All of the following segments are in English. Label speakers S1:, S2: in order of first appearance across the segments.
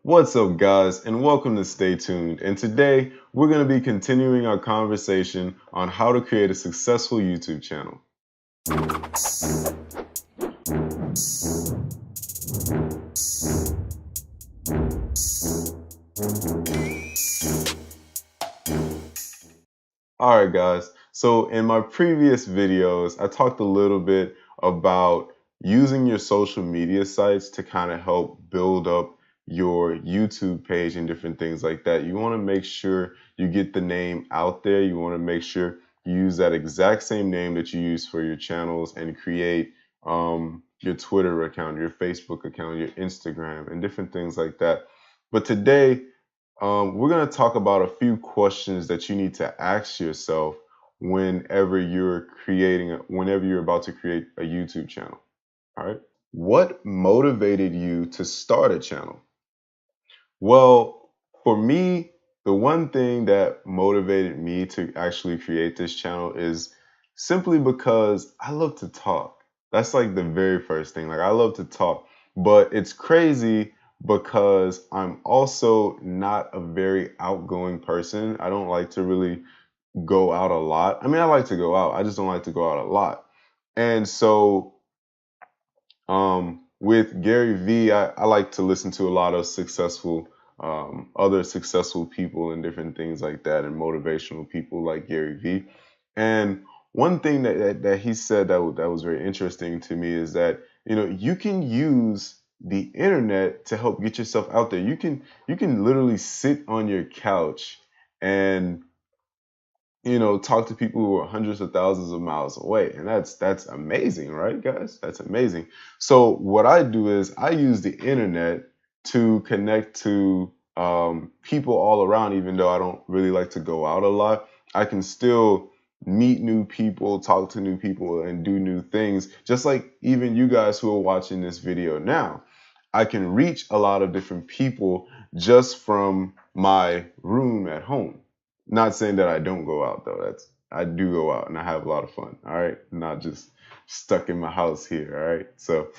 S1: What's up, guys, and welcome to Stay Tuned. And today we're going to be continuing our conversation on how to create a successful YouTube channel. All right, guys. So in my previous videos, I talked a little bit about using your social media sites to kind of help build up your YouTube page and different things like that. You want to make sure you get the name out there. You want to make sure you use that exact same name that you use for your channels and create your Twitter account, your Facebook account, your Instagram, and different things like that. But today, we're going to talk about a few questions that you need to ask yourself whenever whenever you're about to create a YouTube channel. All right. What motivated you to start a channel? Well, for me, the one thing that motivated me to actually create this channel is simply because I love to talk. That's like the very first thing. Like, I love to talk, but it's crazy because I'm also not a very outgoing person. I don't like to really go out a lot. I mean, I like to go out. I just don't like to go out a lot. And so with Gary Vee, I like to listen to a lot of other successful people and different things like that, and motivational people like Gary Vee. And one thing that he said that was very interesting to me is that you can use the internet to help get yourself out there. You can literally sit on your couch and talk to people who are hundreds of thousands of miles away. And that's amazing, right, guys? That's amazing. So what I do is I use the internet to connect to people all around, even though I don't really like to go out a lot. I can still meet new people, talk to new people, and do new things. Just like even you guys who are watching this video now, I can reach a lot of different people just from my room at home. Not saying that I don't go out though. I do go out and I have a lot of fun. All right, not just stuck in my house here. All right. So,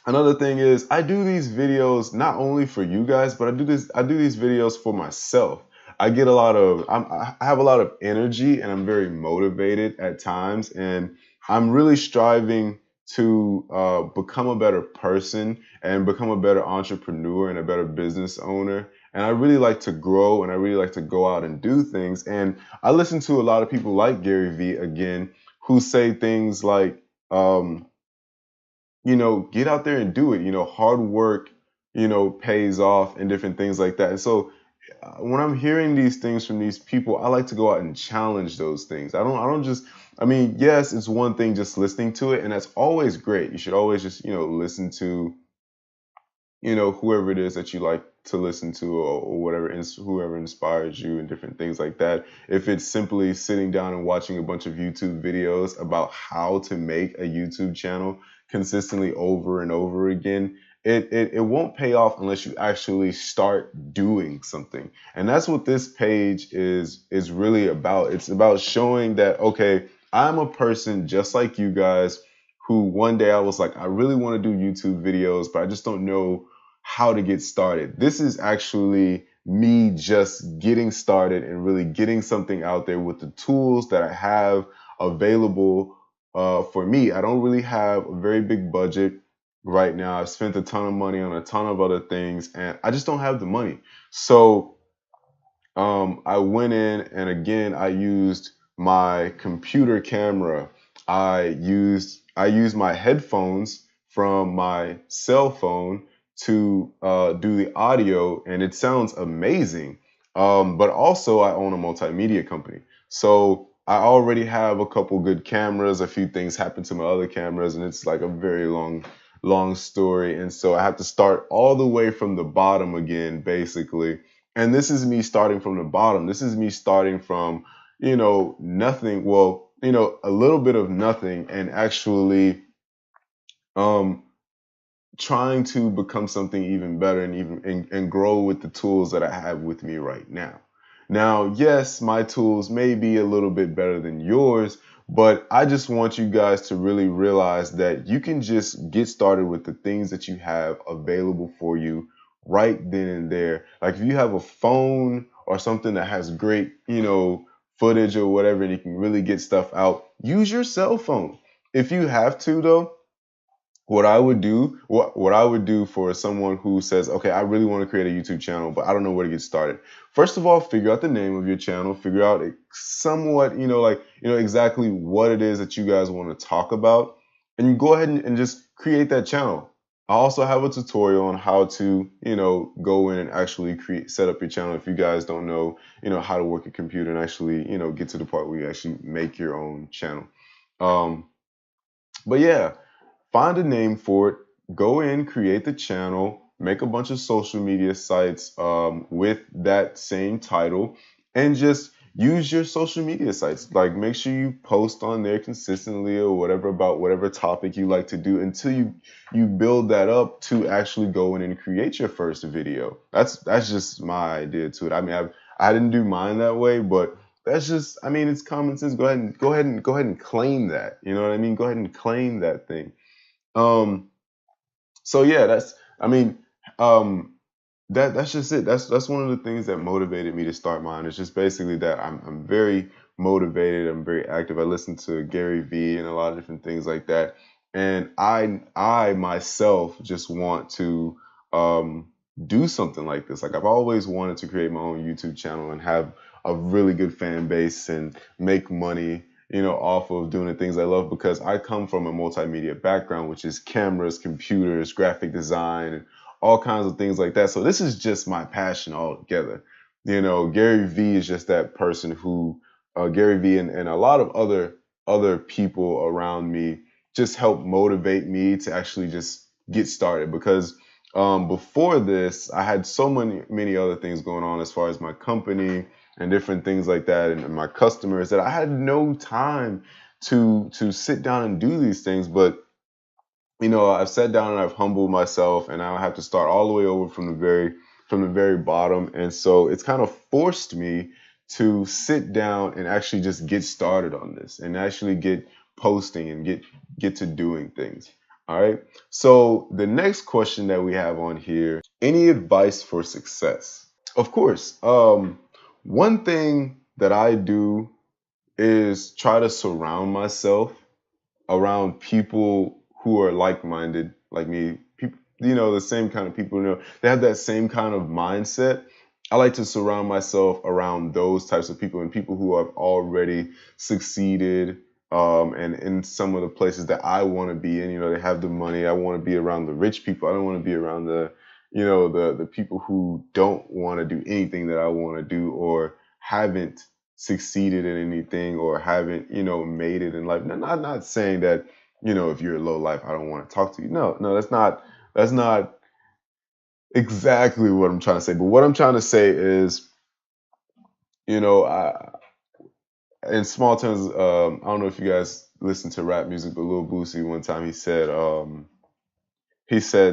S1: another thing is I do these videos not only for you guys, but I do these videos for myself. I have a lot of energy and I'm very motivated at times, and I'm really striving to become a better person and become a better entrepreneur and a better business owner. And I really like to grow and I really like to go out and do things. And I listen to a lot of people like Gary Vee again, who say things like, get out there and do it. Hard work, pays off and different things like that. And so when I'm hearing these things from these people, I like to go out and challenge those things. I mean, yes, it's one thing just listening to it, and that's always great. You should always just, listen to, whoever it is that you like to listen to, or whatever, whoever inspires you and different things like that. If it's simply sitting down and watching a bunch of YouTube videos about how to make a YouTube channel consistently over and over again, it won't pay off unless you actually start doing something. And that's what this page is really about. It's about showing that, okay, I'm a person just like you guys who one day I was like, I really want to do YouTube videos, but I just don't know how to get started. This is actually me just getting started and really getting something out there with the tools that I have available for me. I don't really have a very big budget right now. I've spent a ton of money on a ton of other things, and I just don't have the money. So I went in and again, I used my computer camera. I used my headphones from my cell phone to do the audio, and it sounds amazing. But also, I own a multimedia company, so I already have a couple good cameras. A few things happened to my other cameras, and it's like a very long story. And so I have to start all the way from the bottom again, basically. And this is me starting from the bottom. This is me starting from, nothing. Well, a little bit of nothing, and actually um, trying to become something even better and and grow with the tools that I have with me right now. Now, yes, my tools may be a little bit better than yours, But I just want you guys to really realize that you can just get started with the things that you have available for you right then and there. Like if you have a phone or something that has great, footage or whatever, and you can really get stuff out, use your cell phone. If you have to, though, what I would do for someone who says, okay, I really want to create a YouTube channel, but I don't know where to get started. First of all, figure out the name of your channel, figure out somewhat, exactly what it is that you guys want to talk about, and you go ahead and just create that channel. I also have a tutorial on how to, go in and actually set up your channel if you guys don't know, how to work a computer and actually, get to the part where you actually make your own channel. But yeah, find a name for it, go in, create the channel, make a bunch of social media sites with that same title, and just use your social media sites. Like make sure you post on there consistently or whatever about whatever topic you like to do until you build that up to actually go in and create your first video. That's just my idea to it. I mean, I didn't do mine that way, but that's just, I mean, it's common sense. Go ahead and claim that. You know what I mean? Go ahead and claim that thing. Um, so yeah, I mean, um, that's just it. That's one of the things that motivated me to start mine. It's just basically that I'm very motivated. I'm very active. I listen to Gary Vee and a lot of different things like that. And I myself just want to do something like this. Like I've always wanted to create my own YouTube channel and have a really good fan base and make money, off of doing the things I love, because I come from a multimedia background, which is cameras, computers, graphic design, and all kinds of things like that. So this is just my passion altogether. Gary Vee is just that person who, Gary Vee and a lot of other people around me just help motivate me to actually just get started, because before this, I had so many other things going on as far as my company and different things like that, and my customers, that I had no time to sit down and do these things. But I've sat down and I've humbled myself, and now I have to start all the way over from the very bottom. And so it's kind of forced me to sit down and actually just get started on this and actually get posting and get to doing things. All right. So the next question that we have on here, any advice for success? Of course. One thing that I do is try to surround myself around people who are like-minded, like me. People, the same kind of people, they have that same kind of mindset. I like to surround myself around those types of people and people who have already succeeded, and in some of the places that I want to be in. They have the money. I want to be around the rich people. I don't want to be around the people who don't want to do anything that I want to do, or haven't succeeded in anything, or haven't made it in life. Not saying that if you're low life, I don't want to talk to you. No, that's not exactly what I'm trying to say. But what I'm trying to say is, in small terms, I don't know if you guys listen to rap music, but Lil Boosie one time he said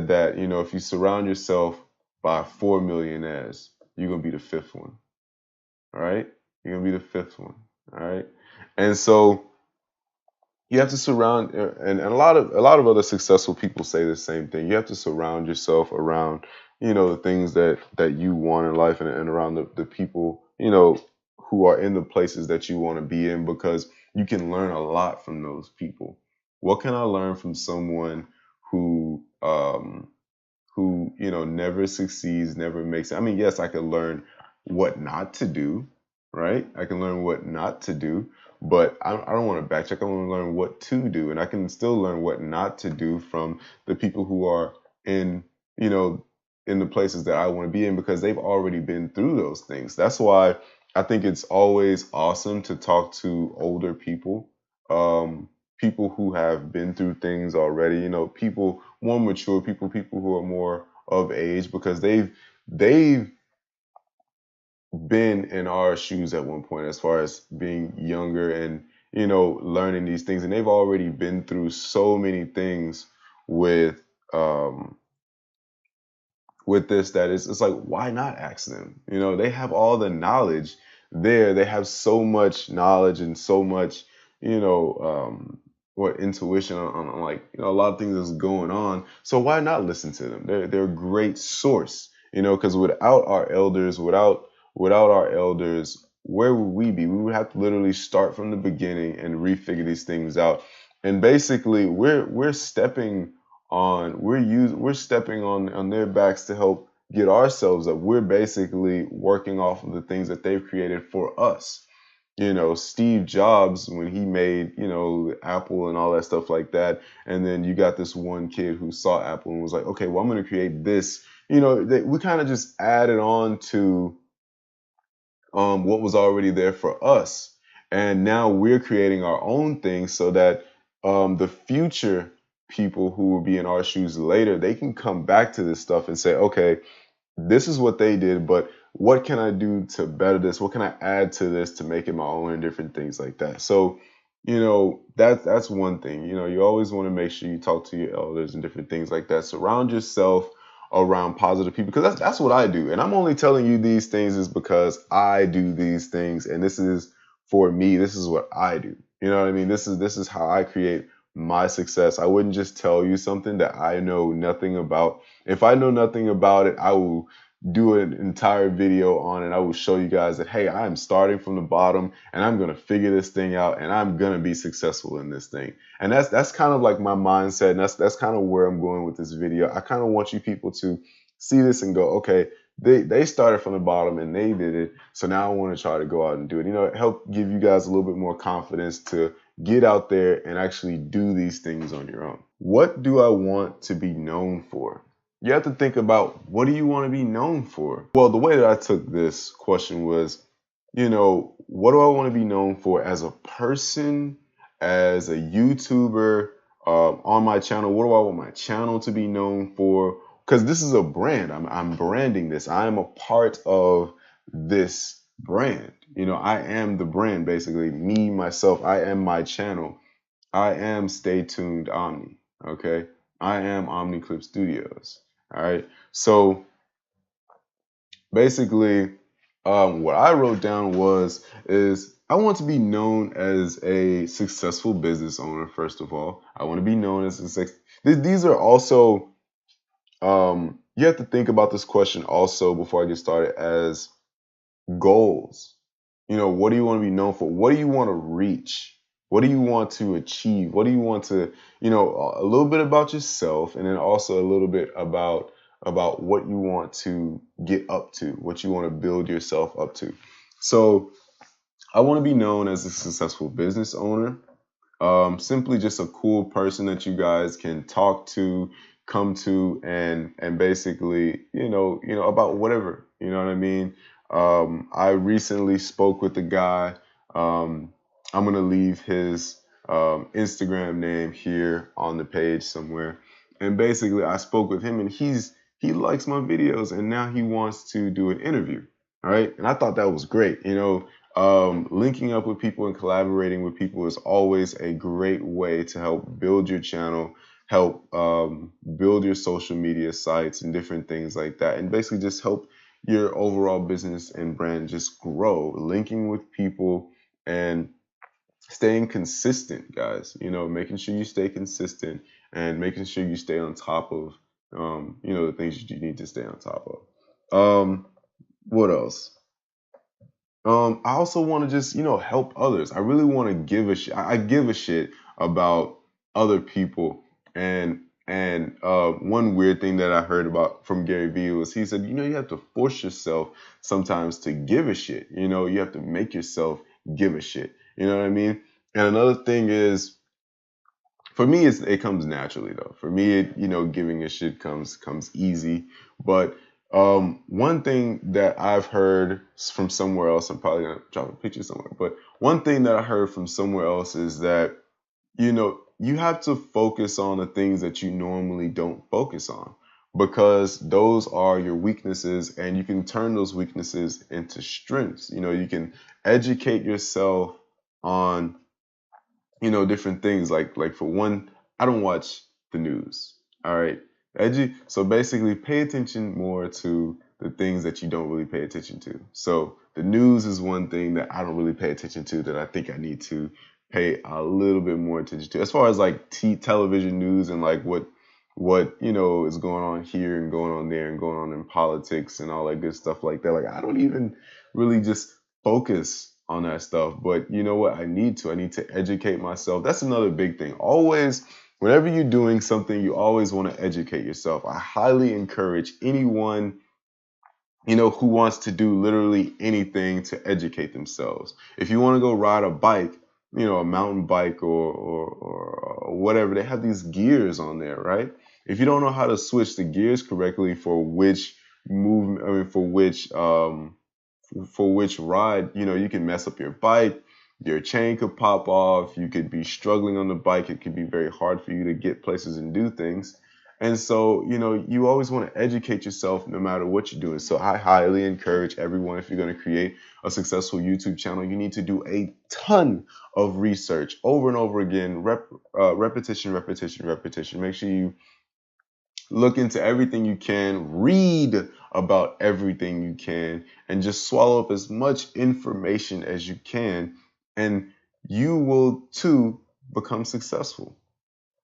S1: that if you surround yourself by 4 millionaires, you're gonna be the fifth one. All right, you're gonna be the fifth one. All right, and so you have to surround, and a lot of other successful people say the same thing. You have to surround yourself around the things that you want in life, and around the people who are in the places that you want to be in, because you can learn a lot from those people. What can I learn from someone who never succeeds, never makes it? I mean, yes, I can learn what not to do, right? I can learn what not to do, but I don't want to backtrack. I want to learn what to do, and I can still learn what not to do from the people who are in you know in the places that I want to be in, because they've already been through those things. That's why I think it's always awesome to talk to older people, people who have been through things already. People more mature, people who are more of age, because they've been in our shoes at one point, as far as being younger and learning these things, and they've already been through so many things with um with this, that it's like, why not ask them? They have all the knowledge there. They have so much knowledge and so much what intuition on like a lot of things that's going on. So why not listen to them? They're a great source, because without our elders, without our elders, where would we be? We would have to literally start from the beginning and refigure these things out. And basically, we're stepping on we're stepping on their backs to help get ourselves up. We're basically working off of the things that they've created for us. Steve Jobs, when he made, Apple and all that stuff like that. And then you got this one kid who saw Apple and was like, okay, well, I'm going to create this. We kind of just added on to what was already there for us. And now we're creating our own thing so that the future people who will be in our shoes later, they can come back to this stuff and say, okay, this is what they did, but what can I do to better this? What can I add to this to make it my own and different things like that? So, that's one thing. You always want to make sure you talk to your elders and different things like that. Surround yourself around positive people, because that's what I do. And I'm only telling you these things is because I do these things, and this is for me. This is what I do. You know what I mean? This is how I create my success. I wouldn't just tell you something that I know nothing about. If I know nothing about it, I will do an entire video on it. I will show you guys that, hey, I'm starting from the bottom and I'm going to figure this thing out and I'm going to be successful in this thing. And that's kind of like my mindset. And that's kind of where I'm going with this video. I kind of want you people to see this and go, okay, they started from the bottom and they did it. So now I want to try to go out and do it. Help give you guys a little bit more confidence to get out there and actually do these things on your own. What do I want to be known for? You have to think about, what do you want to be known for? Well, the way that I took this question was, what do I want to be known for as a person, as a YouTuber, on my channel? What do I want my channel to be known for? Because this is a brand. I'm branding this. I am a part of this brand. I am the brand, basically. Me, myself, I am my channel. I am StayTuned Omni. Okay. I am Omni Clip Studios. All right. So basically, what I wrote down is I want to be known as a successful business owner. First of all, I want to be known as a These are also, you have to think about this question also before I get started, as goals. What do you want to be known for? What do you want to reach? What do you want to achieve? What do you want to, a little bit about yourself, and then also a little bit about what you want to get up to, what you want to build yourself up to. So I want to be known as a successful business owner, simply just a cool person that you guys can talk to, come to, and basically, about whatever, you know what I mean? I recently spoke with a guy. I'm going to leave his Instagram name here on the page somewhere. And basically, I spoke with him, and he likes my videos, and now he wants to do an interview. All right. And I thought that was great. Linking up with people and collaborating with people is always a great way to help build your channel, help build your social media sites and different things like that, and basically just help your overall business and brand just grow. Linking with people and staying consistent, guys. Making sure you stay consistent and making sure you stay on top of the things that you need to stay on top of. What else? I also want to just, help others. I really want to give a shit. I give a shit about other people. And one weird thing that I heard about from Gary Vee was, he said, you have to force yourself sometimes to give a shit. You have to make yourself give a shit. You know what I mean? And another thing is, for me, it comes naturally though. For me, giving a shit comes easy. But one thing that I've heard from somewhere else, I'm probably gonna drop a picture somewhere, but one thing that I heard from somewhere else is that, you have to focus on the things that you normally don't focus on, because those are your weaknesses, and you can turn those weaknesses into strengths. You can educate yourself on, different things. Like for one, I don't watch the news. All right. So basically, pay attention more to the things that you don't really pay attention to. So the news is one thing that I don't really pay attention to that I think I need to pay a little bit more attention to. As far as like television news and like what is going on here and going on there and going on in politics and all that good stuff like that. Like I don't even really just focus on that stuff. But you know what? I need to educate myself. That's another big thing. Always, whenever you're doing something, you always want to educate yourself. I highly encourage anyone who wants to do literally anything to educate themselves. If you want to go ride a bike, a mountain bike or whatever, they have these gears on there, right? If you don't know how to switch the gears correctly for which movement, for which ride, you can mess up your bike. Your chain could pop off. You could be struggling on the bike. It could be very hard for you to get places and do things. And so, you always want to educate yourself no matter what you're doing. So I highly encourage everyone, if you're going to create a successful YouTube channel, you need to do a ton of research over and over again, repetition. Make sure you look into everything you can, read about everything you can, and just swallow up as much information as you can. And you will too become successful.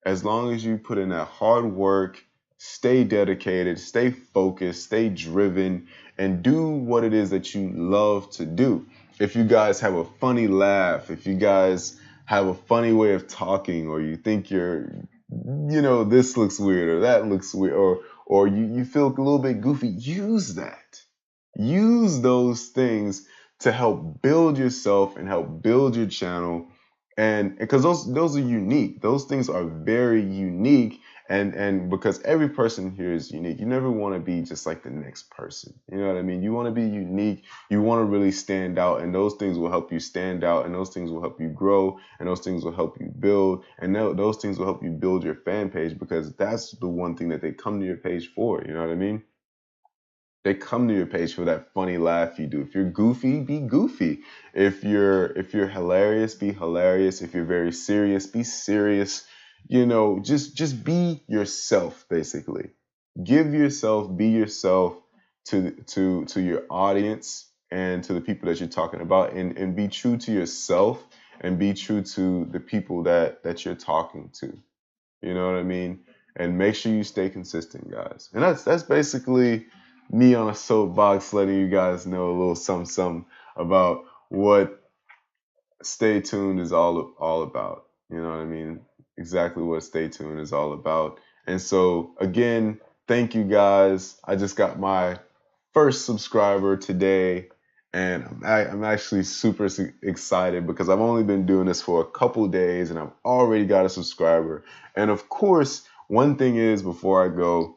S1: As long as you put in that hard work, stay dedicated, stay focused, stay driven, and do what it is that you love to do. If you guys have a funny laugh, if you guys have a funny way of talking, or you think this looks weird or that looks weird, or you feel a little bit goofy, use that. Use those things to help build yourself and help build your channel. And because those are unique, those things are very unique, and because every person here is unique, you never want to be just like the next person. You know what I mean? You want to be unique. You want to really stand out, and those things will help you stand out, and those things will help you grow, and those things will help you build, and those things will help you build your fan page, because that's the one thing that they come to your page for. You know what I mean? They come to your page for that funny laugh you do. If you're goofy, be goofy. If you're hilarious, be hilarious. If you're very serious, be serious. Just be yourself, basically. Be yourself to your audience and to the people that you're talking about, and be true to yourself and be true to the people that you're talking to. You know what I mean? And make sure you stay consistent, guys. And that's basically me on a soapbox letting you guys know a little something about what Stay Tuned is all about. You know what I mean? Exactly what Stay Tuned is all about. And so again, thank you guys. I just got my first subscriber today, and I'm actually super excited because I've only been doing this for a couple days and I've already got a subscriber. And of course, one thing is, before I go,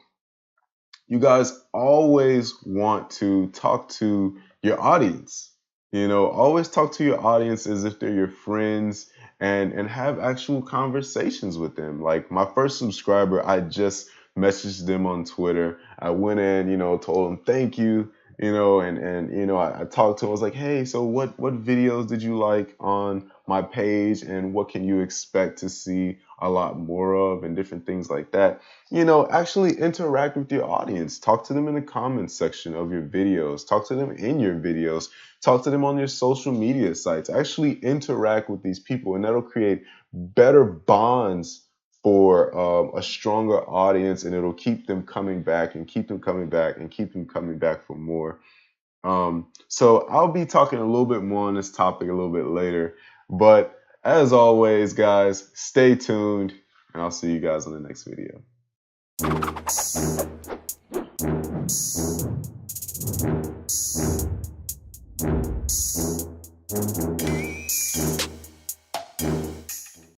S1: you guys always want to talk to your audience. Always talk to your audience as if they're your friends, and have actual conversations with them. Like my first subscriber, I just messaged them on Twitter. I went in, told them thank you, and I talked to him. I was like, hey, so what videos did you like on my page, and what can you expect to see a lot more of, and different things like that. Actually interact with your audience. Talk to them in the comments section of your videos. Talk to them in your videos. Talk to them on your social media sites. Actually interact with these people, and that'll create better bonds for a stronger audience, and it'll keep them coming back and keep them coming back and keep them coming back for more. So I'll be talking a little bit more on this topic a little bit later. But as always, guys, stay tuned, and I'll see you guys on the next video.